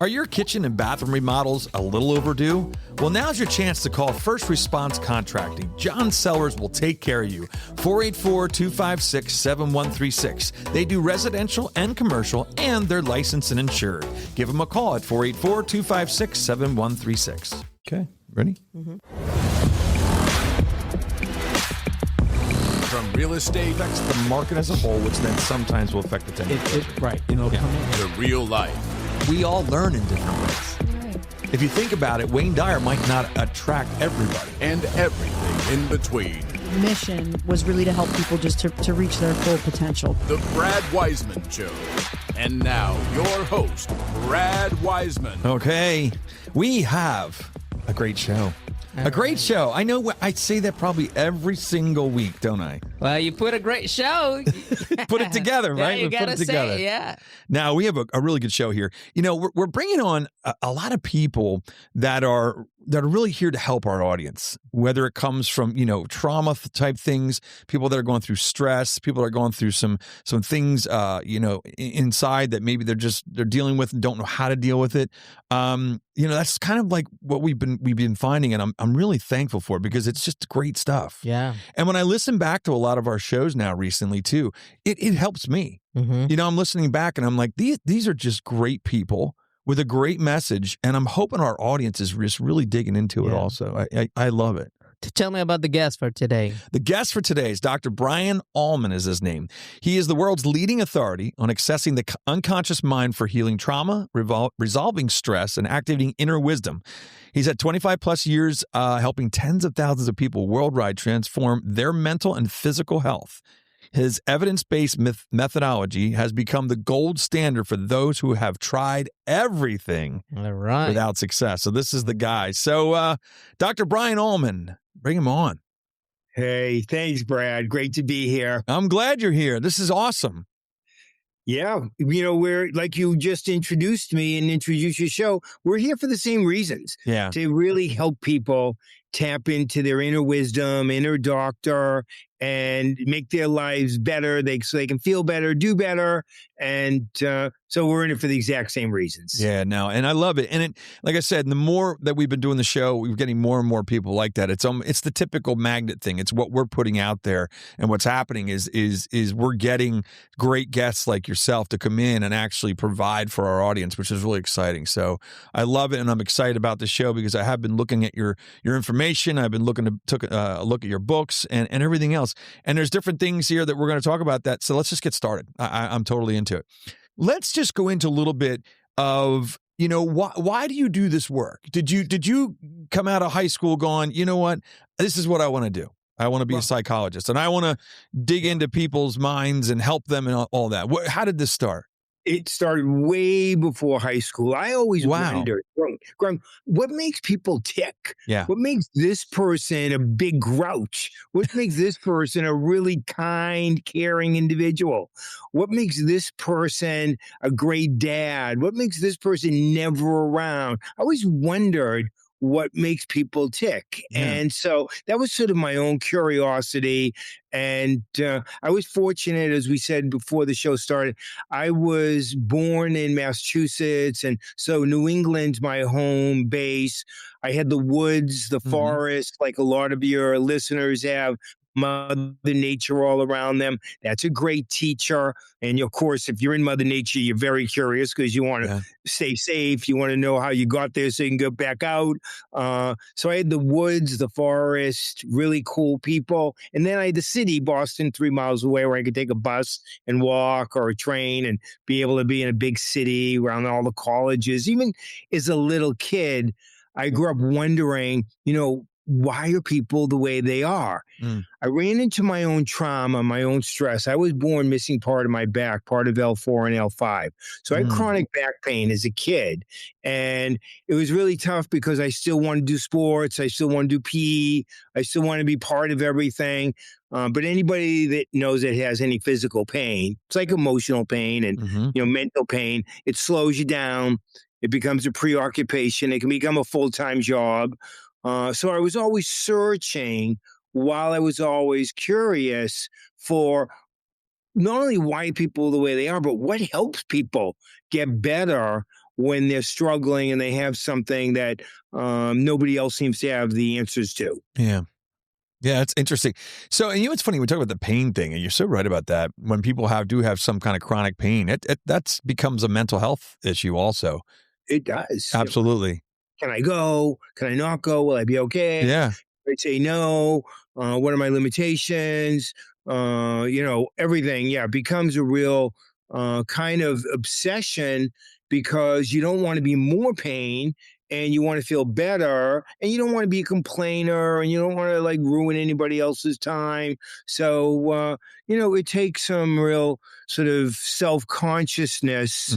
Are your kitchen and bathroom remodels a little overdue? Well, now's your chance to call First Response Contracting. John Sellers will take care of you. 484-256-7136. They do residential and commercial, and they're licensed and insured. Give them a call at 484-256-7136. Okay, ready? Mm-hmm. From real estate Affects the market as a whole, which then sometimes will affect the tenant. Right. Come in. to real life. We all learn in different ways. If you think about it, Wayne Dyer might not attract everybody. And everything in between. Mission was really to help people just to reach their full potential. The Brad Weisman Show. And now, your host, Brad Weisman. Okay, we have a great show. A great show. I know I say that probably every single week, don't I? Well, you put a great show. Put it together, right? Yeah, you gotta say it, yeah. Now, we have a really good show here. You know, we're bringing on a lot of people that are really here to help our audience, whether it comes from, trauma type things, people that are going through stress, people that are going through some things, inside that maybe they're dealing with and don't know how to deal with it. That's kind of like what we've been finding, and I'm really thankful for it because it's just great stuff. Yeah. And when I listen back to a lot of our shows now recently too, it helps me. Mm-hmm. I'm listening back and I'm like, these are just great people with a great message, and I'm hoping our audience is just really digging into it also. I love it. Tell me about the guest for today. The guest for today is Dr. Brian Alman is his name. He is the world's leading authority on accessing the unconscious mind for healing trauma, resolving stress, and activating inner wisdom. He's had 25 plus years helping tens of thousands of people worldwide transform their mental and physical health. His evidence-based methodology has become the gold standard for those who have tried everything without success. So this is the guy. So Dr. Brian Alman, bring him on. Hey, thanks, Brad. Great to be here. I'm glad you're here. This is awesome. Yeah. We're like you just introduced me and introduced your show. We're here for the same reasons. Yeah. To really help people tap into their inner wisdom, inner doctor, and make their lives better. So they can feel better, do better. And so we're in it for the exact same reasons. Yeah, no, and I love it. And like I said, the more that we've been doing the show, we're getting more and more people like that. It's the typical magnet thing. It's what we're putting out there, and what's happening is we're getting great guests like yourself to come in and actually provide for our audience, which is really exciting. So I love it, and I'm excited about the show because I have been looking at your information. I've been looking to look at your books and everything else. And there's different things here that we're going to talk about that. So let's just get started. I'm totally into it. Let's just go into a little bit of, why do you do this work? Did you come out of high school going, you know what, this is what I want to do. I want to be a psychologist and I want to dig into people's minds and help them and all that. How did this start? It started way before high school. I always wondered, what makes people tick? Yeah. What makes this person a big grouch? What makes this person a really kind, caring individual? What makes this person a great dad? What makes this person never around? I always wondered what makes people tick. Yeah. And so that was sort of my own curiosity. And I was fortunate, as we said before the show started, I was born in Massachusetts. And so New England's my home base. I had the woods, the forest, like a lot of your listeners have. Mother Nature all around them. That's a great teacher. And of course, if you're in Mother Nature, you're very curious because you want to stay safe. You want to know how you got there so you can get back out. So I had the woods, the forest, really cool people. And then I had the city, Boston, 3 miles away, where I could take a bus and walk or a train and be able to be in a big city around all the colleges. Even as a little kid, I grew up wondering, why are people the way they are? I ran into my own trauma, my own stress. I was born missing part of my back, part of L4 and L5. So I had chronic back pain as a kid. And it was really tough because I still want to do sports. I still want to do PE. I still want to be part of everything. But anybody that knows that has any physical pain, it's like emotional pain and mental pain, it slows you down. It becomes a preoccupation. It can become a full-time job. So I was always searching while I was always curious for not only why people are the way they are, but what helps people get better when they're struggling and they have something that nobody else seems to have the answers to. Yeah. Yeah, it's interesting. So, and it's funny, we talk about the pain thing, and you're so right about that. When people do have some kind of chronic pain, that becomes a mental health issue also. It does. Absolutely. Can I go? Can I not go? Will I be okay? Yeah. I say no. What are my limitations? Everything. Yeah, it becomes a real kind of obsession because you don't want to be more pain and you want to feel better and you don't want to be a complainer and you don't want to like ruin anybody else's time. So, it takes some real sort of self-consciousness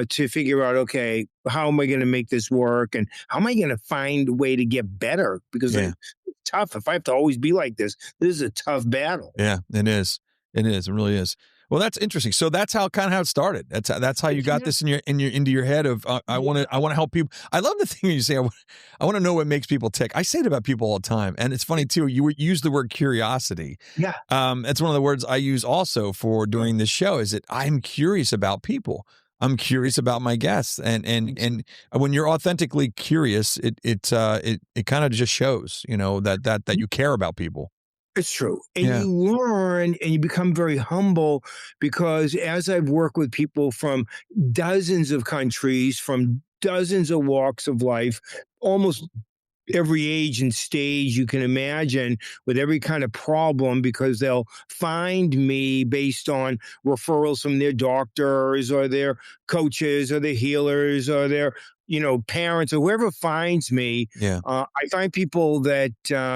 to figure out, okay, how am I going to make this work? And how am I going to find a way to get better? Because it's tough. If I have to always be like this is a tough battle. Yeah, it is. It is. It really is. Well, that's interesting. So that's how it started. That's how you got this into your head of I want to help people. I love the thing you say. I want to know what makes people tick. I say it about people all the time, and it's funny too. You use the word curiosity. Yeah, it's one of the words I use also for doing this show. Is that I'm curious about people. I'm curious about my guests, and when you're authentically curious, it kind of just shows, that you care about people. it's true. And you learn and you become very humble because as I've worked with people from dozens of countries, from dozens of walks of life, almost every age and stage you can imagine, with every kind of problem, because they'll find me based on referrals from their doctors or their coaches or their healers or their parents or whoever finds me. I find people that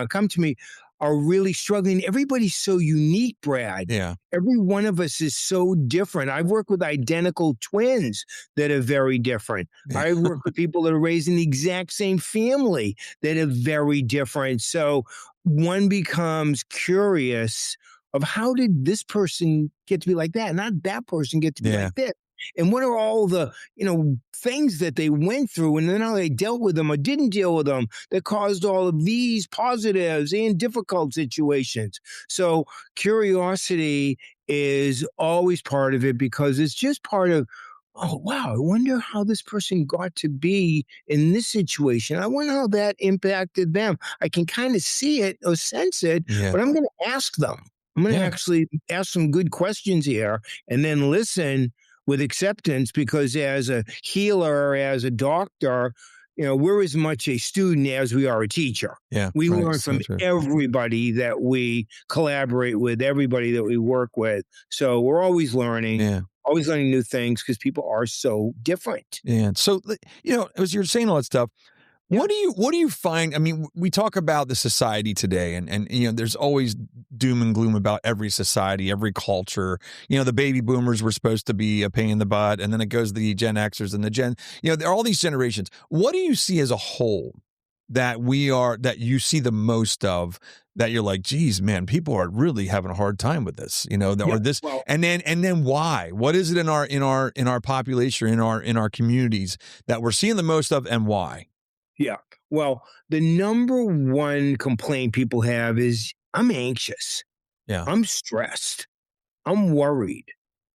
come to me are really struggling. Everybody's so unique, Brad. Yeah. Every one of us is so different. I've worked with identical twins that are very different. I've worked with people that are raised in the exact same family that are very different. So one becomes curious of how did this person get to be like that? Not that person get to be like this. And what are all the, things that they went through and then how they dealt with them or didn't deal with them that caused all of these positives and difficult situations. So curiosity is always part of it because it's just part of, oh, wow, I wonder how this person got to be in this situation. I wonder how that impacted them. I can kind of see it or sense it, but I'm going to ask them. I'm going to actually ask some good questions here and then listen with acceptance, because as a healer, as a doctor, we're as much a student as we are a teacher. Yeah, we learn from everybody that we collaborate with, everybody that we work with. So we're always learning. Always learning new things because people are so different. Yeah. So, as you're saying all that stuff, what do you find? I mean, we talk about the society today and there's always doom and gloom about every society, every culture. The baby boomers were supposed to be a pain in the butt, and then it goes to the Gen Xers and the there are all these generations. What do you see as a whole that you see the most of, that you're like, geez, man, people are really having a hard time with this, or this, and then why? What is it in our population, in our communities that we're seeing the most of, and why? Yeah. Well, the number one complaint people have is I'm anxious. Yeah. I'm stressed. I'm worried.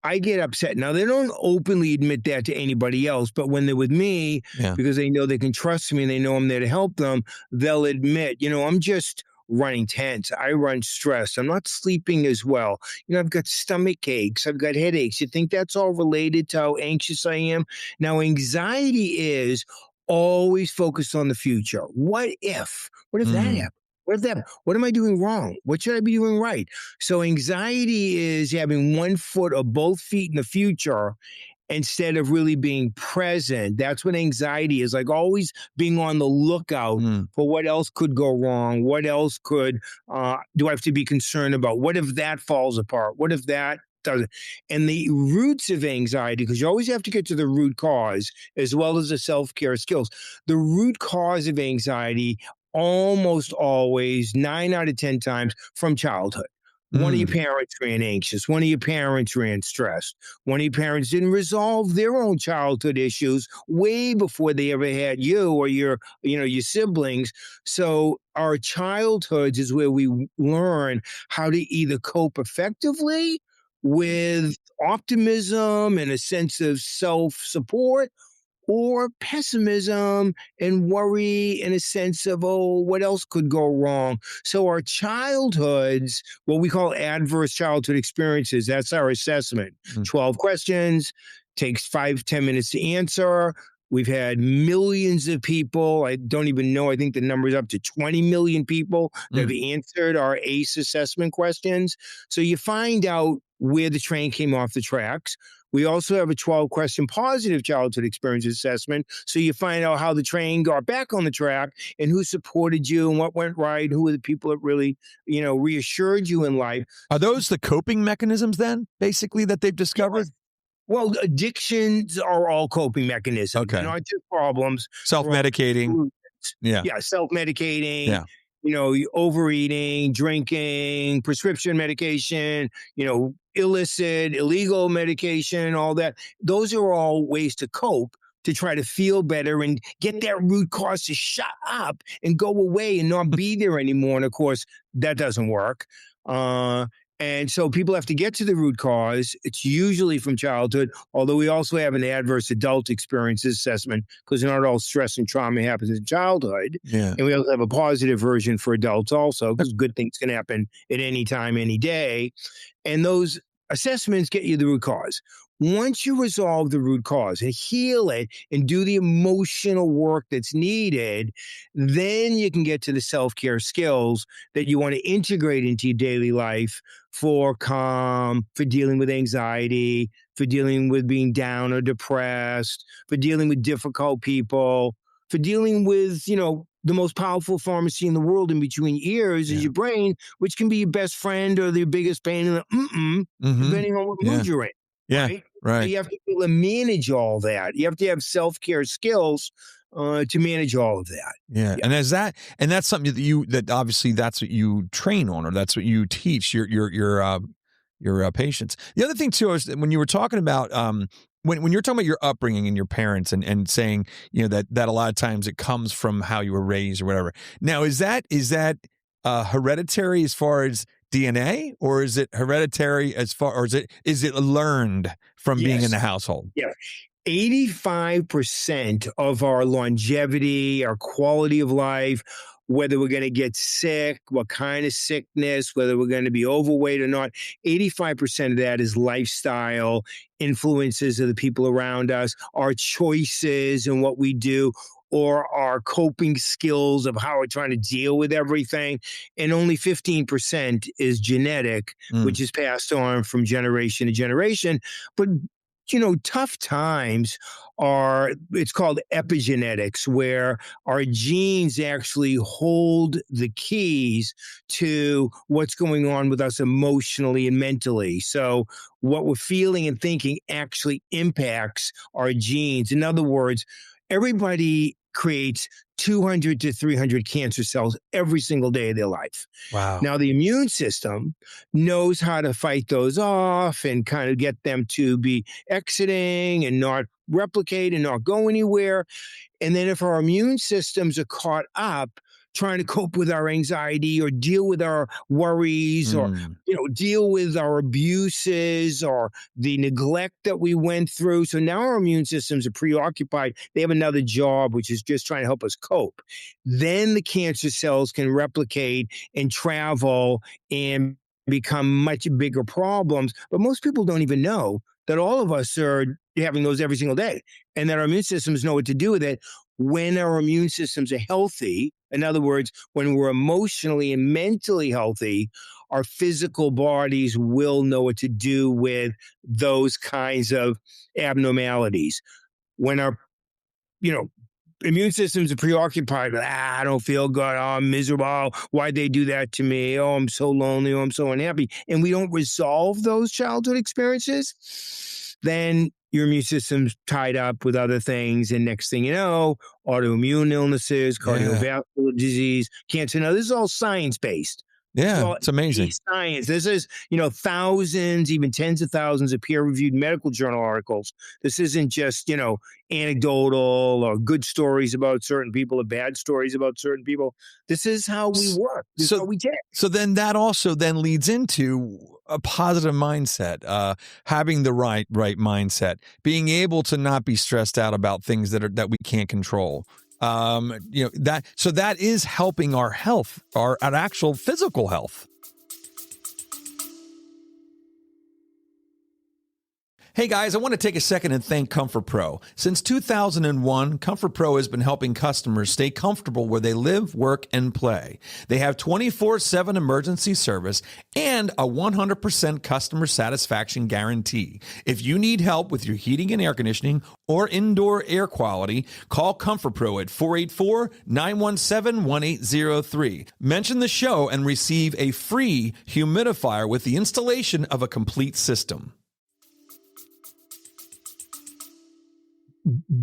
I get upset. Now, they don't openly admit that to anybody else, but when they're with me, because they know they can trust me and they know I'm there to help them, they'll admit, I'm just running tense. I run stressed. I'm not sleeping as well. I've got stomach aches. I've got headaches. You think that's all related to how anxious I am? Now, anxiety is always focused on the future. What if? What if that happened? What if that? What am I doing wrong? What should I be doing right? So anxiety is having one foot or both feet in the future instead of really being present. That's what anxiety is, like always being on the lookout for what else could go wrong. What else do I have to be concerned about? What if that falls apart? What if that doesn't? And the roots of anxiety, because you always have to get to the root cause as well as the self-care skills. The root cause of anxiety almost always 9 out of 10 times from childhood. One of your parents ran anxious. One of your parents ran stressed. One of your parents didn't resolve their own childhood issues way before they ever had you or your siblings. So our childhoods is where we learn how to either cope effectively with optimism and a sense of self-support, or pessimism and worry in a sense of, oh, what else could go wrong? So our childhoods, what we call adverse childhood experiences, that's our assessment. 12 questions, takes 5-10 minutes to answer. We've had millions of people. I don't even know. I think the number is up to 20 million people that have answered our ACE assessment questions. So you find out where the train came off the tracks. We also have a 12-question positive childhood experience assessment. So you find out how the train got back on the track and who supported you and what went right, who were the people that really, reassured you in life. Are those the coping mechanisms then, basically, that they've discovered? Well, addictions are all coping mechanisms. Okay. They're not just problems. Self-medicating. Yeah. Yeah, self-medicating. Yeah. Overeating, drinking, prescription medication, illicit, illegal medication, all that. Those are all ways to cope, to try to feel better and get that root cause to shut up and go away and not be there anymore. And of course, that doesn't work. And so people have to get to the root cause. It's usually from childhood, although we also have an adverse adult experiences assessment because not all stress and trauma happens in childhood. Yeah. And we also have a positive version for adults also because good things can happen at any time, any day. And those assessments get you the root cause. Once you resolve the root cause and heal it and do the emotional work that's needed, then you can get to the self-care skills that you want to integrate into your daily life for calm, for dealing with anxiety, for dealing with being down or depressed, for dealing with difficult people, for dealing with, the most powerful pharmacy in the world in between ears is your brain, which can be your best friend or the biggest pain in the depending on what mood you're in. Yeah, right. So you have to be able to manage all that. You have to have self-care skills to manage all of that. Yeah. And that's something that obviously that's what you train on, or that's what you teach your patients. The other thing too is that when you were talking about when you're talking about your upbringing and your parents and saying that a lot of times it comes from how you were raised or whatever. Now is that hereditary as far as DNA, or is it hereditary or is it learned from being in the household? Yeah. 85% of our longevity, our quality of life, whether we're going to get sick, what kind of sickness, whether we're going to be overweight or not, 85% of that is lifestyle, influences of the people around us, our choices and what we do, or our coping skills of how we're trying to deal with everything. And only 15% is genetic, which is passed on from generation to generation. But tough times it's called epigenetics, where our genes actually hold the keys to what's going on with us emotionally and mentally. So what we're feeling and thinking actually impacts our genes. In other words, everybody creates 200 to 300 cancer cells every single day of their life. Wow. Now, the immune system knows how to fight those off and kind of get them to be exiting and not replicate and not go anywhere. And then if our immune systems are caught up trying to cope with our anxiety or deal with our worries or, deal with our abuses or the neglect that we went through. So now our immune systems are preoccupied. They have another job, which is just trying to help us cope. Then the cancer cells can replicate and travel and become much bigger problems. But most people don't even know that all of us are having those every single day and that our immune systems know what to do with it. When our immune systems are healthy, in other words, when we're emotionally and mentally healthy, our physical bodies will know what to do with those kinds of abnormalities. When our, immune systems are preoccupied with, I don't feel good, oh, I'm miserable, why'd they do that to me, oh, I'm so lonely, oh, I'm so unhappy, and we don't resolve those childhood experiences, then your immune system's tied up with other things, and next thing you know, autoimmune illnesses, cardiovascular disease, cancer. Now, this is all science-based. Yeah, it's amazing. Science. This is, thousands, even tens of thousands of peer-reviewed medical journal articles. This isn't just, anecdotal or good stories about certain people or bad stories about certain people. This is how we work. This is how we take. So then that also then leads into a positive mindset, having the right mindset, being able to not be stressed out about things that we can't control. That is helping our health, our actual physical health. Hey guys, I want to take a second and thank Comfort Pro. Since 2001, Comfort Pro has been helping customers stay comfortable where they live, work, and play. They have 24/7 emergency service and a 100% customer satisfaction guarantee. If you need help with your heating and air conditioning or indoor air quality, call Comfort Pro at 484-917-1803. Mention the show and receive a free humidifier with the installation of a complete system.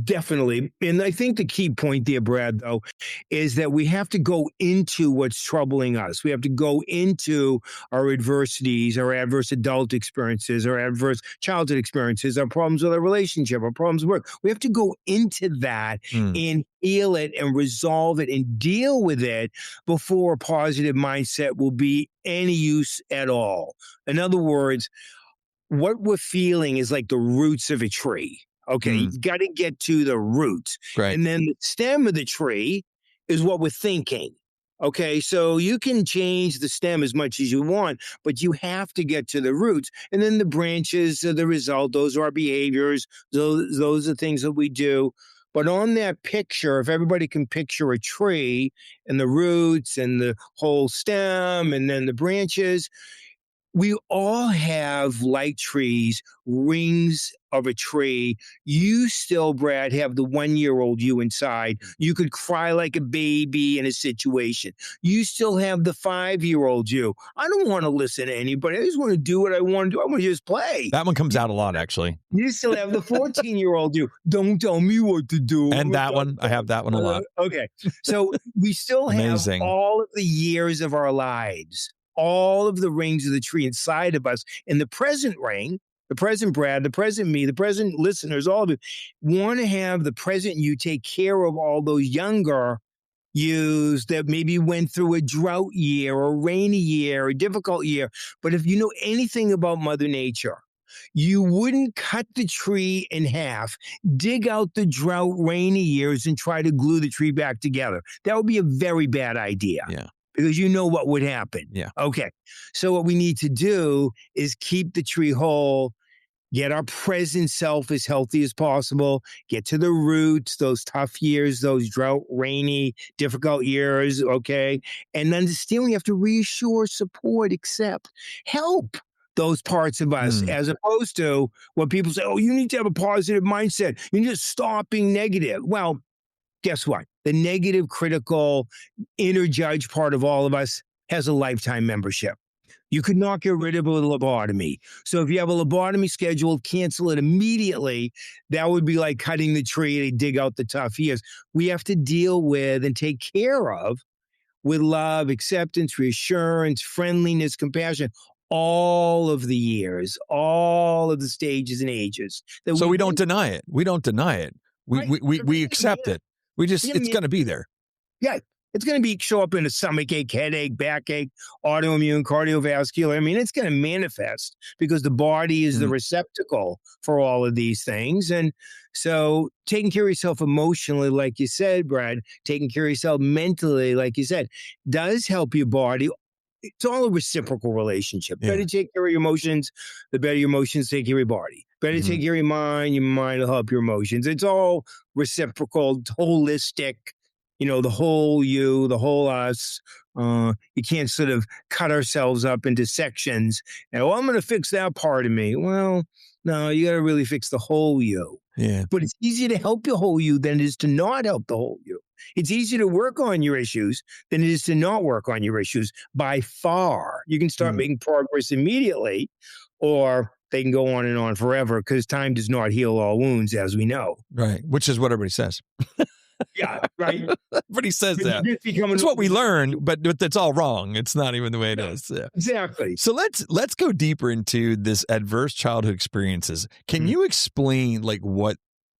Definitely. And I think the key point there, Brad, though, is that we have to go into what's troubling us. We have to go into our adversities, our adverse adult experiences, our adverse childhood experiences, our problems with our relationship, our problems with work. We have to go into that and heal it and resolve it and deal with it before a positive mindset will be any use at all. In other words, what we're feeling is like the roots of a tree. Okay, you've got to get to the roots. Right. And then the stem of the tree is what we're thinking. Okay, so you can change the stem as much as you want, but you have to get to the roots. And then the branches are the result. Those are our behaviors. Those are things that we do. But on that picture, if everybody can picture a tree and the roots and the whole stem and then the branches, we all have, like trees, rings of a tree. You still, Brad, have the 1-year-old you inside. You could cry like a baby in a situation. You still have the 5-year-old you. I don't want to listen to anybody. I just want to do what I want to do. I want to just play. That one comes out a lot, actually. You still have the 14-year-old you. Don't tell me what to do. And that one, I have that one a lot. Okay. So we still have all of the years of our lives, all of the rings of the tree inside of us. And the present ring, the present Brad, the present me, the present listeners, all of you want to have the present you take care of all those younger yous that maybe went through a drought year or a rainy year or a difficult year. But if you know anything about Mother Nature, you wouldn't cut the tree in half, dig out the drought rainy years and try to glue the tree back together. That would be a very bad idea. Yeah. Because you know what would happen. Yeah. Okay. So what we need to do is keep the tree whole, get our present self as healthy as possible, get to the roots, those tough years, those drought, rainy, difficult years, okay? And understand we have to reassure, support, accept, help those parts of us, as opposed to what people say, oh, you need to have a positive mindset. You need to stop being negative. Well, guess what? The negative, critical, inner judge part of all of us has a lifetime membership. You could not get rid of a lobotomy. So if you have a lobotomy scheduled, cancel it immediately. That would be like cutting the tree to dig out the tough years. We have to deal with and take care of with love, acceptance, reassurance, friendliness, compassion, all of the years, all of the stages and ages. So we don't deny it. We don't deny it. We accept it. It's going to be there. Yeah. It's going to show up in a stomach ache, headache, backache, autoimmune, cardiovascular. I mean, it's going to manifest because the body is the receptacle for all of these things. And so taking care of yourself emotionally, like you said, Brad, taking care of yourself mentally, like you said, does help your body. It's all a reciprocal relationship. Yeah. Better take care of your emotions, the better your emotions take care of your body. Better take care of your mind will help your emotions. It's all reciprocal, holistic. You know, the whole you, the whole us. You can't sort of cut ourselves up into sections. And, I'm going to fix that part of me. Well, no, you got to really fix the whole you. Yeah. But it's easier to help the whole you than it is to not help the whole you. It's easier to work on your issues than it is to not work on your issues by far. You can start making progress immediately, or they can go on and on forever because time does not heal all wounds, as we know. Right. Which is what everybody says. Yeah, right. Everybody says that. It's what we learn, but that's all wrong. It's not even the way it is. Yeah. Exactly. So let's go deeper into this adverse childhood experiences. Can you explain what?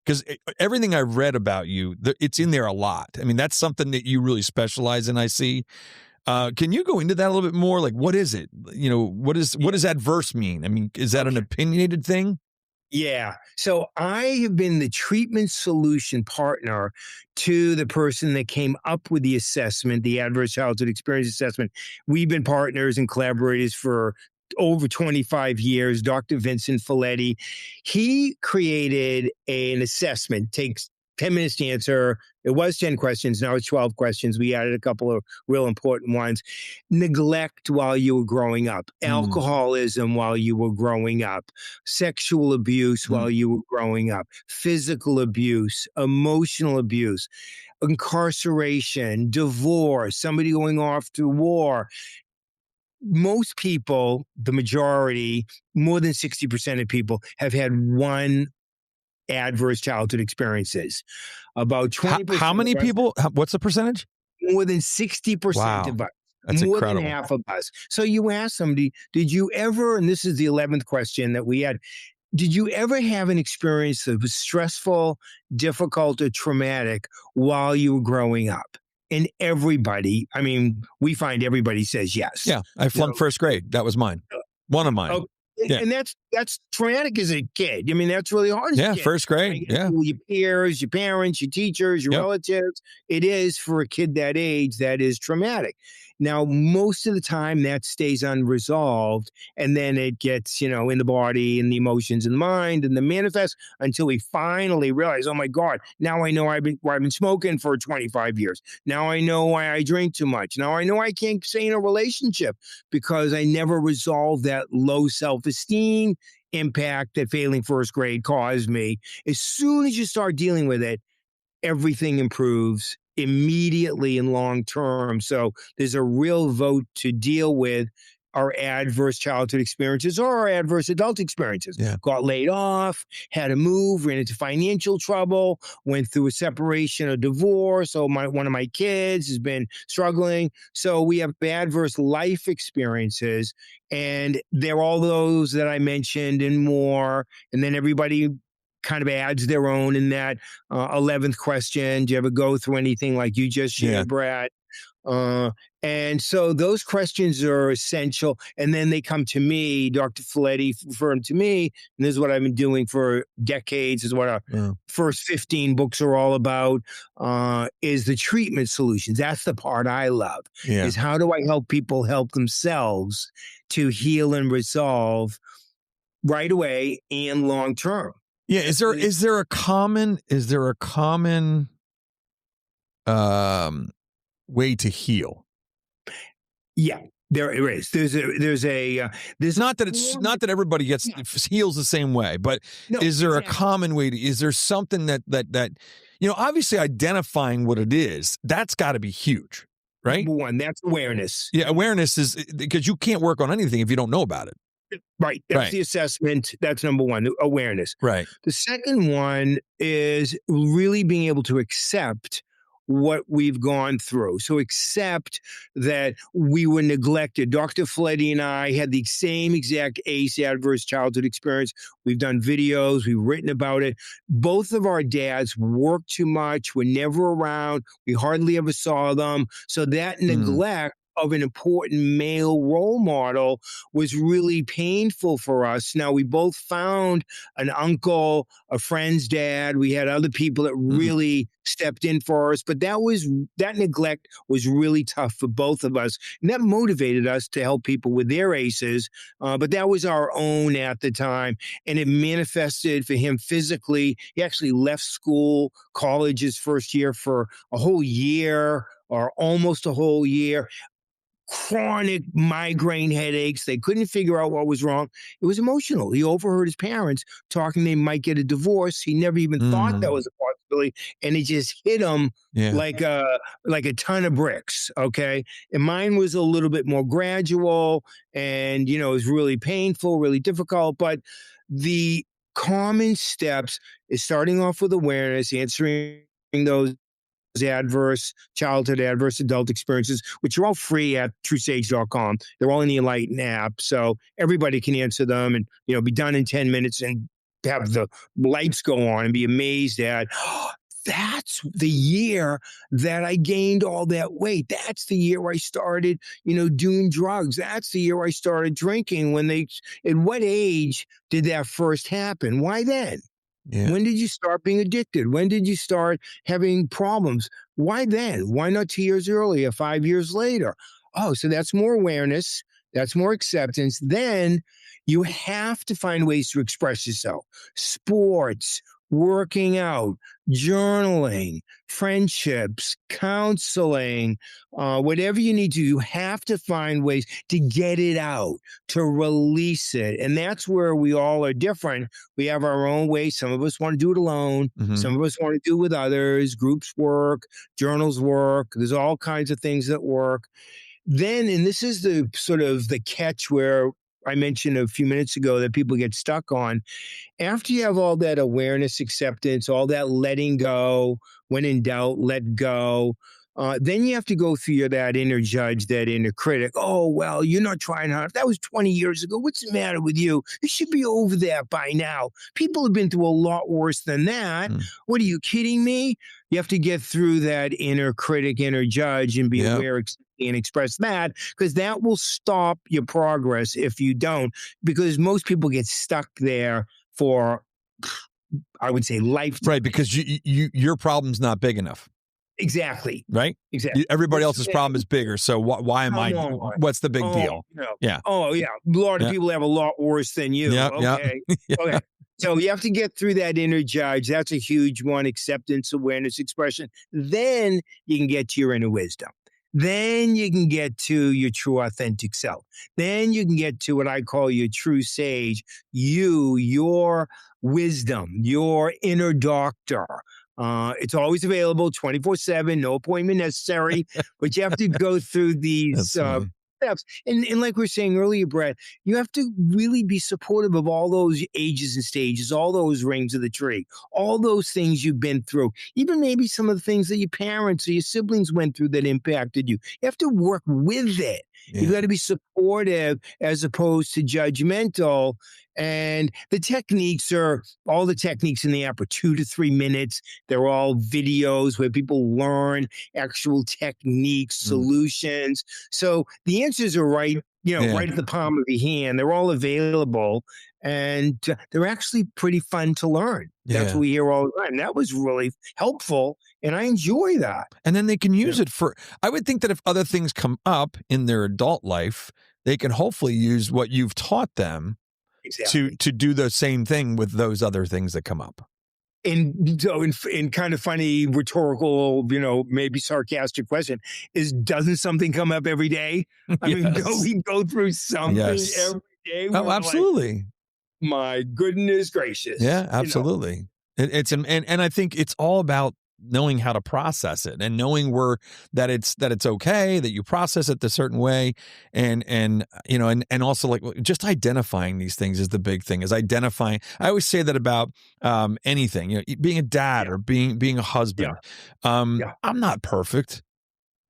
Because everything I've read about you, it's in there a lot. I mean, that's something that you really specialize in. I see. Can you go into that a little bit more? Like, what is it? You know, what does adverse mean? I mean, is that an opinionated thing? Yeah. So I have been the treatment solution partner to the person that came up with the assessment, the adverse childhood experience assessment. We've been partners and collaborators for over 25 years. Dr. Vincent Folletti, he created an assessment, takes 10 minutes to answer. It was 10 questions. Now it's 12 questions. We added a couple of real important ones. Neglect while you were growing up, alcoholism while you were growing up, sexual abuse while you were growing up, physical abuse, emotional abuse, incarceration, divorce, somebody going off to war. Most people, the majority, more than 60% of people have had one adverse childhood experiences. About 20%. How many people? What's the percentage? More than 60% of us. That's more incredible. than half of us. So you ask somebody, did you ever, and this is the 11th question that we had, did you ever have an experience that was stressful, difficult, or traumatic while you were growing up? And everybody, I mean, we find everybody says yes. Yeah, I flunked first grade. That was mine. One of mine. Yeah. And that's traumatic as a kid. I mean, that's really hard as a kid. First grade. Yeah. Your peers, your parents, your teachers, your relatives. It is for a kid that age, that is traumatic. Now, most of the time that stays unresolved, and then it gets, in the body and the emotions and the mind and the manifest until we finally realize, oh my God, now I know I've been smoking for 25 years. Now I know why I drink too much. Now I know I can't stay in a relationship because I never resolved that low self-esteem impact that failing first grade caused me. As soon as you start dealing with it, everything improves immediately and long term. So there's a real vote to deal with our adverse childhood experiences or our adverse adult experiences. Yeah. Got laid off, had to move, ran into financial trouble, went through a separation or divorce. So one of my kids has been struggling. So we have adverse life experiences, and they're all those that I mentioned and more. And then everybody kind of adds their own in that 11th question. Do you ever go through anything like you just shared, Brad? And so those questions are essential. And then they come to me, Dr. Folletti referred to me, and this is what I've been doing for decades, is what our first 15 books are all about, is the treatment solutions. That's the part I love, is how do I help people help themselves to heal and resolve right away and long term. Yeah. Is there a common way to heal? Yeah, there is. There's not that everybody heals the same way, but is there a common way is there something that obviously identifying what it is, that's got to be huge, right? Number one, that's awareness. Yeah, awareness is because you can't work on anything if you don't know about it. Right. That's the assessment. That's number one, awareness. Right. The second one is really being able to accept what we've gone through. So accept that we were neglected. Dr. Folletti and I had the same exact ACE, adverse childhood experience. We've done videos. We've written about it. Both of our dads worked too much, were never around. We hardly ever saw them. So that neglect of an important male role model was really painful for us. Now, we both found an uncle, a friend's dad. We had other people that really stepped in for us, but that neglect was really tough for both of us. And that motivated us to help people with their ACEs. But that was our own at the time. And it manifested for him physically. He actually left college his first year for a whole year or almost a whole year. Chronic migraine headaches. They couldn't figure out what was wrong. It was emotional. He overheard his parents talking they might get a divorce. He never even thought that was a possibility, and it just hit him like a ton of bricks. Okay, and mine was a little bit more gradual, and it was really painful, really difficult. But the common steps is starting off with awareness, answering those adverse childhood, adverse adult experiences, which are all free at truesage.com. They're all in the Enlighten app. So everybody can answer them and, be done in 10 minutes and have the lights go on and be amazed at that's the year that I gained all that weight. That's the year I started, doing drugs. That's the year I started drinking. At what age did that first happen? Why then? Yeah. When did you start being addicted? When did you start having problems? Why then? Why not 2 years earlier, 5 years later? Oh, so that's more awareness. That's more acceptance. Then you have to find ways to express yourself. Sports, working out, journaling, friendships, counseling, whatever you need to, you have to find ways to get it out, to release it. And that's where we all are different. We have our own way. Some of us want to do it alone. Mhm. Some of us want to do it with others. Groups work, journals work. There's all kinds of things that work. Then, and this is the sort of the catch where I mentioned a few minutes ago that people get stuck on. After you have all that awareness, acceptance, all that letting go, when in doubt, let go. Then you have to go through that inner judge, that inner critic. Oh, well, you're not trying hard. That was 20 years ago. What's the matter with you? You should be over that by now. People have been through a lot worse than that. What are you kidding me? You have to get through that inner critic, inner judge, and be aware and express that, because that will stop your progress if you don't, because most people get stuck there for, I would say, lifetime. Right, because your problem's not big enough. Exactly. Right? Exactly. Everybody else's problem is bigger. So why am I? What's the big deal? Yeah. Oh, yeah. A lot of people have a lot worse than you. Yep, Okay. yep. Okay. So you have to get through that inner judge. That's a huge one. Acceptance, awareness, expression. Then you can get to your inner wisdom. Then you can get to your true authentic self. Then you can get to what I call your true sage, your wisdom, your inner doctor. It's always available 24/7, no appointment necessary, but you have to go through these steps. And like we were saying earlier, Brad, you have to really be supportive of all those ages and stages, all those rings of the tree, all those things you've been through, even maybe some of the things that your parents or your siblings went through that impacted you. You have to work with it. Yeah. You got to be supportive as opposed to judgmental. And the techniques are, all the techniques in the app are 2 to 3 minutes. They're all videos where people learn actual techniques, solutions. So the answers are right at the palm of your hand. They're all available, and they're actually pretty fun to learn. That's what we hear all the time. That was really helpful, and I enjoy that. And then they can use it for, I would think that if other things come up in their adult life, they can hopefully use what you've taught them to do the same thing with those other things that come up. And so in kind of funny, rhetorical, maybe sarcastic question is, doesn't something come up every day? I mean, we go through something every day. Oh, absolutely. Like, my goodness gracious. Yeah, absolutely. It's and I think it's all about knowing how to process it and knowing that it's okay that you process it a certain way, and also like just identifying these things is the big thing. Is identifying. I always say that about anything, being a dad or being a husband. I'm not perfect.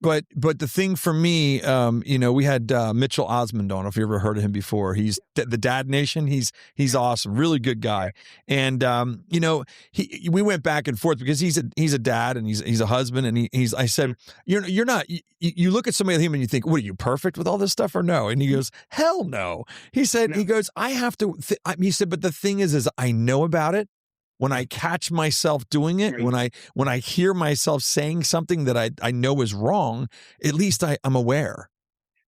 But the thing for me, we had Mitchell Osmond on. I don't know if you ever heard of him before. He's the Dad Nation. He's awesome, really good guy. And we went back and forth because he's a dad and he's a husband. And I said, you're not. You look at somebody like him and you think, what, are you perfect with all this stuff or no? And he goes, hell no. He said, he goes, I have to. He said, but the thing is I know about it. When I catch myself doing it, when I hear myself saying something that I know is wrong, at least I'm aware.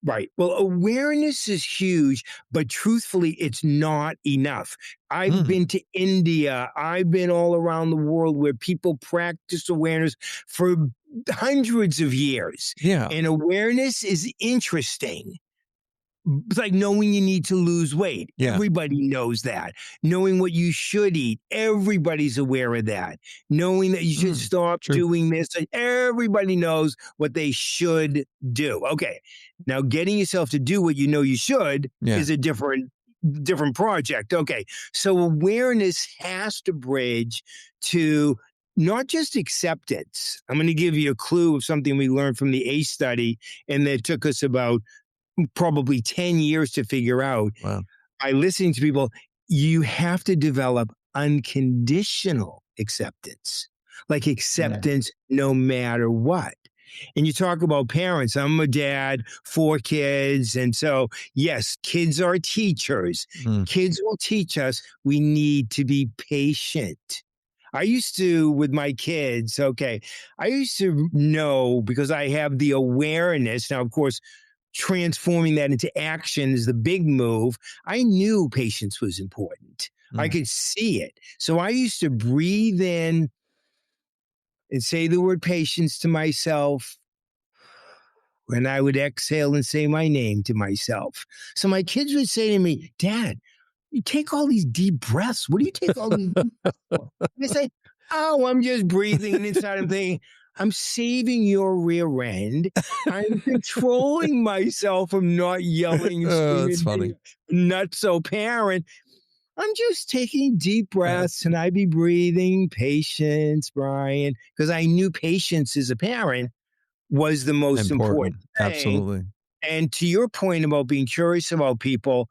Right. Well, awareness is huge, but truthfully, it's not enough. I've been to India. I've been all around the world where people practice awareness for hundreds of years. Yeah. And awareness is interesting. It's like knowing you need to lose weight. Yeah. Everybody knows that. Knowing what you should eat. Everybody's aware of that. Knowing that you should stop doing this. Everybody knows what they should do. Okay. Now, getting yourself to do what you know you should is a different project. Okay. So awareness has to bridge to not just acceptance. I'm going to give you a clue of something we learned from the ACE study, and that took us about probably 10 years to figure out. Wow. By listening to people, you have to develop unconditional acceptance. like acceptance no matter what. And you talk about parents. I'm a dad, 4 kids. And so, yes, kids are teachers. Kids will teach us we need to be patient. I used to, with my kids, I used to know because I have the awareness. Now, of course, transforming that into action is the big move. I knew patience was important. I could see it. So I used to breathe in and say the word patience to myself. And I would exhale and say my name to myself. So my kids would say to me, Dad, you take all these deep breaths. What do you take all these deep breaths for? And I say, oh, I'm just breathing. And inside I'm thinking, I'm saving your rear end. I'm controlling myself from not yelling and screaming. That's funny. Not so parent. I'm just taking deep breaths and I'd be breathing patience, Brian, because I knew patience as a parent was the most important thing. Absolutely. And to your point about being curious about people,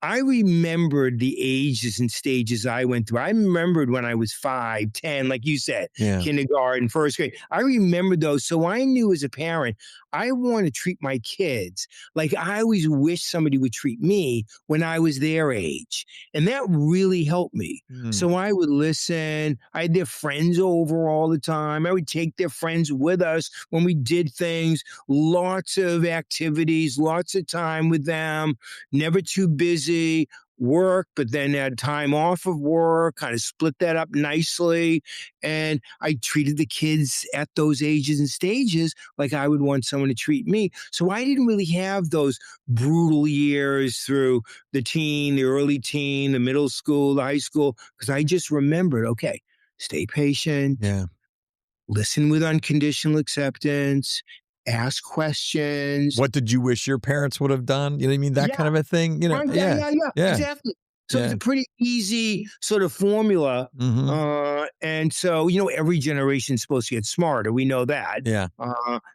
I remembered the ages and stages I went through. I remembered when I was 5, 10, like you said, kindergarten, first grade. I remember those. So I knew as a parent, I want to treat my kids like I always wish somebody would treat me when I was their age. And that really helped me. So I would listen. I had their friends over all the time. I would take their friends with us when we did things, lots of activities, lots of time with them, never too busy. Work, but then had time off of work, kind of split that up nicely. And I treated the kids at those ages and stages like I would want someone to treat me. So I didn't really have those brutal years through the teen, the early teen, the middle school, the high school, because I just remembered, okay, stay patient. Listen with unconditional acceptance. Ask questions. What did you wish your parents would have done? You know what I mean? That kind of a thing. You know, yeah, exactly. So it's a pretty easy sort of formula. And so, every generation's supposed to get smarter. We know that.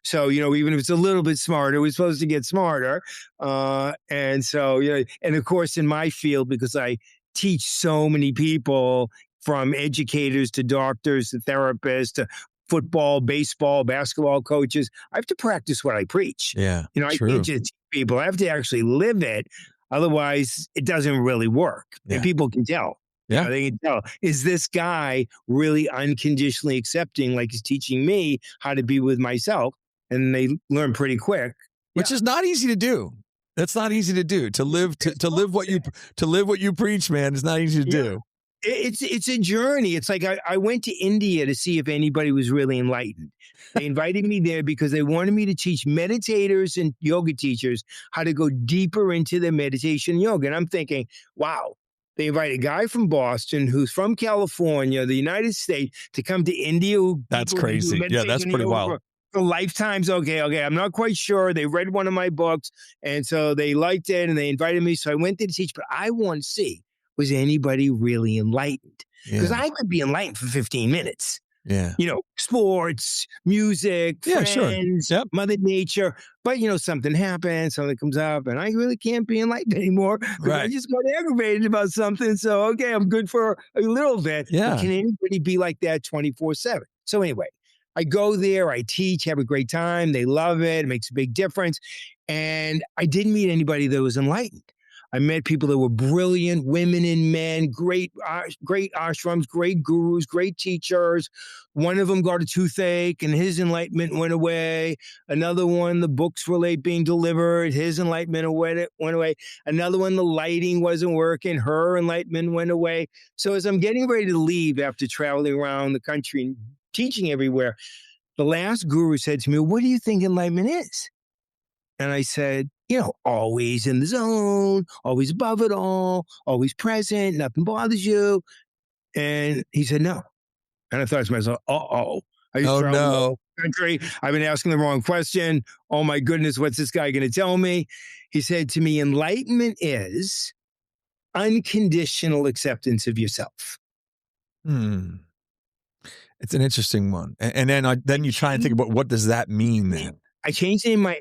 So, even if it's a little bit smarter, we're supposed to get smarter. And so, and of course, in my field, because I teach so many people from educators to doctors to therapists to football, baseball, basketball coaches, I have to practice what I preach. I can't just teach people. I have to actually live it. Otherwise, it doesn't really work. And people can tell. They can tell. Is this guy really unconditionally accepting, like he's teaching me how to be with myself? And they learn pretty quick. Which is not easy to do. That's not easy to do. To live what you preach, man, is not easy to do. It's a journey. It's like I went to India to see if anybody was really enlightened. They invited me there because they wanted me to teach meditators and yoga teachers how to go deeper into their meditation and yoga. And I'm thinking, wow, they invite a guy from Boston who's from California, the United States, to come to India. That's crazy. Yeah, that's pretty wild. For lifetimes. Okay. I'm not quite sure. They read one of my books, and so they liked it, and they invited me. So I went there to teach, but I want to see, was anybody really enlightened? Because I could be enlightened for 15 minutes. Sports, music, friends, Mother Nature. But, something happens, something comes up, and I really can't be enlightened anymore because I just got aggravated about something. So, okay, I'm good for a little bit. But can anybody be like that 24/7? So anyway, I go there, I teach, have a great time. They love it. It makes a big difference. And I didn't meet anybody that was enlightened. I met people that were brilliant, women and men, great ashrams, great gurus, great teachers. One of them got a toothache and his enlightenment went away. Another one, the books were late being delivered. His enlightenment went away. Another one, the lighting wasn't working. Her enlightenment went away. So as I'm getting ready to leave after traveling around the country and teaching everywhere, the last guru said to me, "What do you think enlightenment is?" And I said, always in the zone, always above it all, always present, nothing bothers you. And he said, no. And I thought to myself, I just traveled the country. I've been asking the wrong question. Oh my goodness, what's this guy going to tell me? He said to me, enlightenment is unconditional acceptance of yourself. It's an interesting one. And then you try and think about what does that mean then? I changed it in my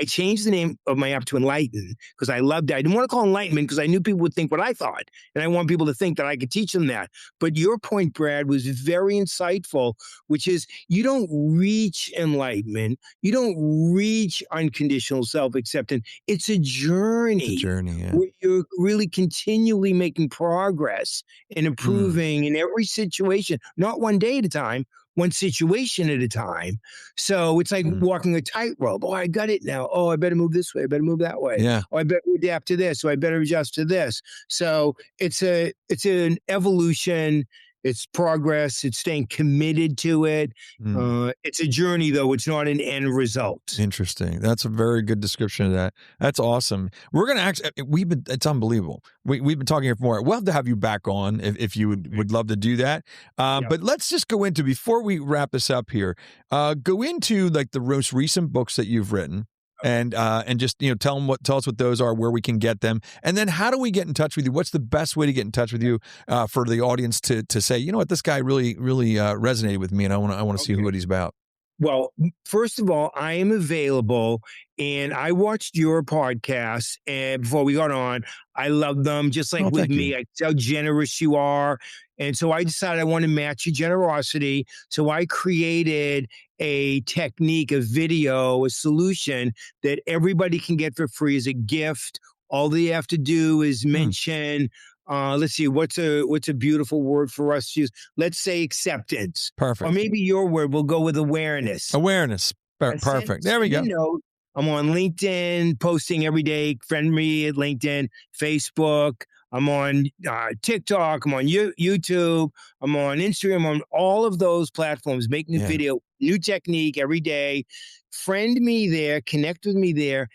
I changed the name of my app to Enlighten because I loved it. I didn't want to call it Enlightenment because I knew people would think what I thought. And I want people to think that I could teach them that. But your point, Brad, was very insightful, which is you don't reach enlightenment. You don't reach unconditional self-acceptance. It's a journey. It's a journey, yeah. Where you're really continually making progress and improving in every situation, not one day at a time, one situation at a time. So it's like walking a tightrope. Oh, I got it now. Oh, I better move this way. I better move that way. Yeah. Oh, I better adapt to this. So I better adjust to this. So it's an evolution. It's progress. It's staying committed to it. It's a journey, though. It's not an end result. Interesting. That's a very good description of that. That's awesome. We're going to actually, it's unbelievable. We've been talking here for more. We'll have to have you back on if you would love to do that. But let's just go into, before we wrap this up here, go into like the most recent books that you've written. And just, tell us what those are, where we can get them. And then how do we get in touch with you? What's the best way to get in touch with you for the audience to say, you know what, this guy really resonated with me and I want to see what he's about. Well, first of all, I am available, and I watched your podcast, and before we got on, I love them. Just like with me, I see how generous you are. And so I decided I want to match your generosity. So I created a technique, a video, a solution that everybody can get for free as a gift. All they have to do is mention, let's see, what's a beautiful word for us to use? Let's say acceptance. Perfect. Or maybe your word, we'll go with awareness. Awareness. Perfect. There we go. I'm on LinkedIn, posting every day. Friend me at LinkedIn, Facebook. I'm on TikTok. I'm on YouTube. I'm on Instagram. I'm on all of those platforms, making a video, new technique every day. Friend me there. Connect with me there.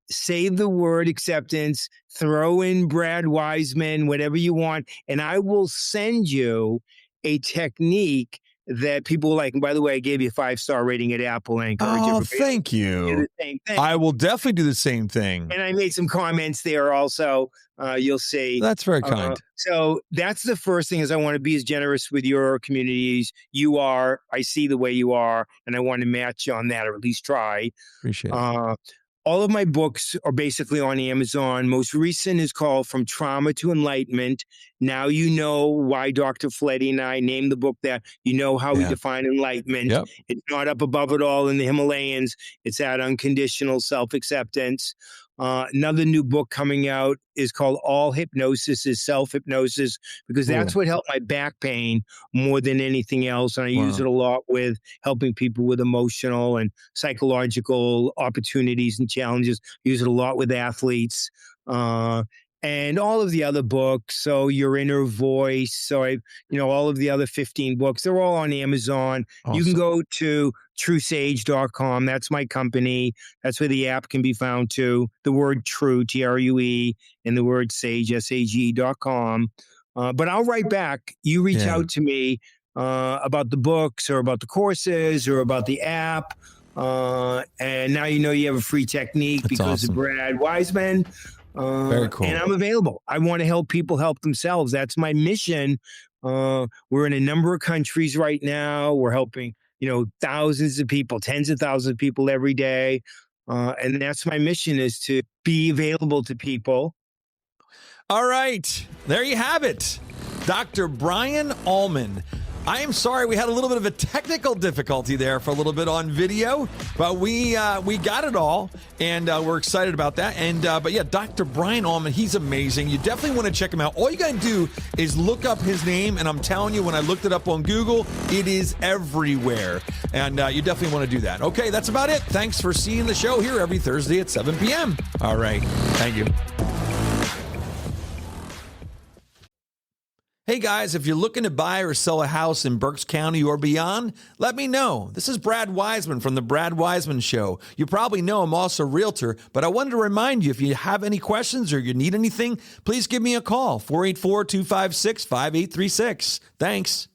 Say the word acceptance. Throw in Brad Weisman, whatever you want, and I will send you a technique that people like. And by the way, I gave you a 5-star rating at Apple. And I encourage everybody thank you. to do the same thing. I will definitely do the same thing. And I made some comments there also. You'll see. That's very kind. So that's the first thing, is I want to be as generous with your communities. You are. I see the way you are, and I want to match you on that, or at least try. Appreciate it. All of my books are basically on Amazon. Most recent is called From Trauma to Enlightenment. Now you know why Dr. Fletty and I named the book that. You know how we define enlightenment. Yep. It's not up above it all in the Himalayas. It's at unconditional self-acceptance. Another new book coming out is called All Hypnosis is Self-Hypnosis, because that's what helped my back pain more than anything else. And I use it a lot with helping people with emotional and psychological opportunities and challenges. I use it a lot with athletes. And all of the other books, so Your Inner Voice, so all of the other 15 books, they're all on Amazon. Awesome. You can go to truesage.com. That's my company. That's where the app can be found too. The word true, TRUE, and the word sage, SAGE.com. But I'll write back. You reach out to me about the books or about the courses or about the app. And now you have a free technique. That's because of Brad Weisman. Very cool. And I'm available. I want to help people help themselves. That's my mission. We're in a number of countries right now. We're helping, thousands of people, tens of thousands of people every day. And that's my mission, is to be available to people. All right. There you have it. Dr. Brian Alman. I am sorry we had a little bit of a technical difficulty there for a little bit on video, but we got it all, and we're excited about that. And but yeah, Dr. Brian Alman, he's amazing. You definitely want to check him out. All you got to do is look up his name, and I'm telling you, when I looked it up on Google, it is everywhere, and you definitely want to do that. Okay, that's about it. Thanks for seeing the show here every Thursday at 7 p.m. All right, thank you. Hey guys, if you're looking to buy or sell a house in Berks County or beyond, let me know. This is Brad Weisman from The Brad Weisman Show. You probably know I'm also a realtor, but I wanted to remind you, if you have any questions or you need anything, please give me a call, 484-256-5836. Thanks.